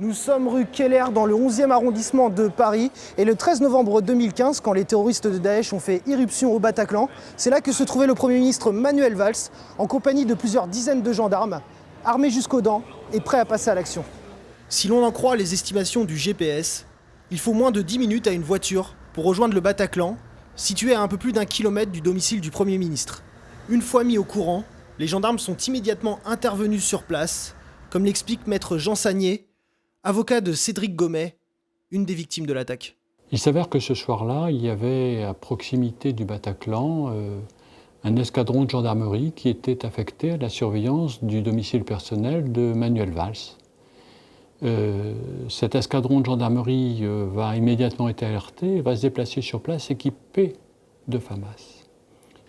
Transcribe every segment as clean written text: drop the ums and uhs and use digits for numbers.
Nous sommes rue Keller dans le 11e arrondissement de Paris et le 13 novembre 2015, quand les terroristes de Daesh ont fait irruption au Bataclan, c'est là que se trouvait le Premier ministre Manuel Valls en compagnie de plusieurs dizaines de gendarmes, armés jusqu'aux dents et prêts à passer à l'action. Si l'on en croit les estimations du GPS, il faut moins de 10 minutes à une voiture pour rejoindre le Bataclan, situé à un peu plus d'1 kilomètre du domicile du Premier ministre. Une fois mis au courant, les gendarmes sont immédiatement intervenus sur place, comme l'explique maître Jean Sagné, avocat de Cédric Gomet, une des victimes de l'attaque. Il s'avère que ce soir-là, il y avait à proximité du Bataclan un escadron de gendarmerie qui était affecté à la surveillance du domicile personnel de Manuel Valls. Cet escadron de gendarmerie va immédiatement être alerté, va se déplacer sur place équipé de FAMAS.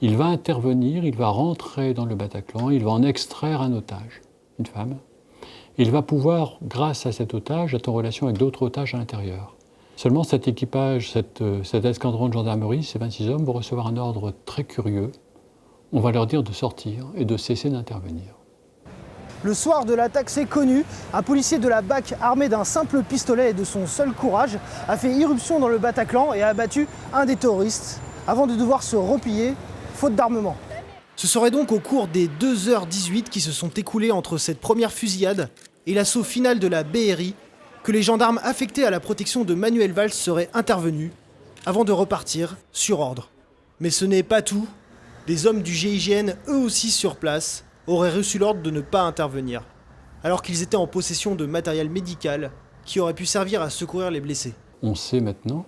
Il va intervenir, il va rentrer dans le Bataclan, il va en extraire un otage, une femme. Il va pouvoir, grâce à cet otage, être en relation avec d'autres otages à l'intérieur. Seulement cet équipage, cet escadron de gendarmerie, ces 26 hommes, vont recevoir un ordre très curieux. On va leur dire de sortir et de cesser d'intervenir. Le soir de l'attaque, c'est connu, un policier de la BAC armé d'un simple pistolet et de son seul courage a fait irruption dans le Bataclan et a abattu un des terroristes avant de devoir se replier, faute d'armement. Ce serait donc au cours des 2h18 qui se sont écoulées entre cette première fusillade et l'assaut final de la BRI que les gendarmes affectés à la protection de Manuel Valls seraient intervenus avant de repartir sur ordre. Mais ce n'est pas tout. Des hommes du GIGN, eux aussi sur place, auraient reçu l'ordre de ne pas intervenir, alors qu'ils étaient en possession de matériel médical qui aurait pu servir à secourir les blessés. On sait maintenant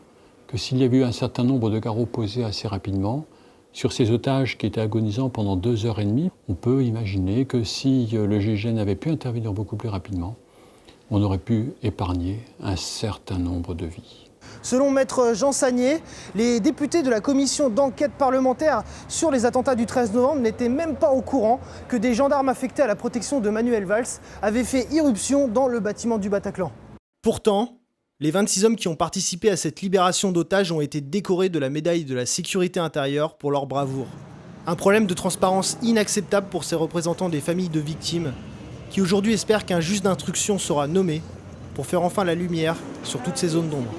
que s'il y avait eu un certain nombre de garrots posés assez rapidement, sur ces otages qui étaient agonisants pendant 2h30, on peut imaginer que si le GIGN avait pu intervenir beaucoup plus rapidement, on aurait pu épargner un certain nombre de vies. Selon maître Jean Sagné, les députés de la commission d'enquête parlementaire sur les attentats du 13 novembre n'étaient même pas au courant que des gendarmes affectés à la protection de Manuel Valls avaient fait irruption dans le bâtiment du Bataclan. Pourtant, les 26 hommes qui ont participé à cette libération d'otages ont été décorés de la médaille de la sécurité intérieure pour leur bravoure. Un problème de transparence inacceptable pour ces représentants des familles de victimes, qui aujourd'hui espèrent qu'un juge d'instruction sera nommé pour faire enfin la lumière sur toutes ces zones d'ombre.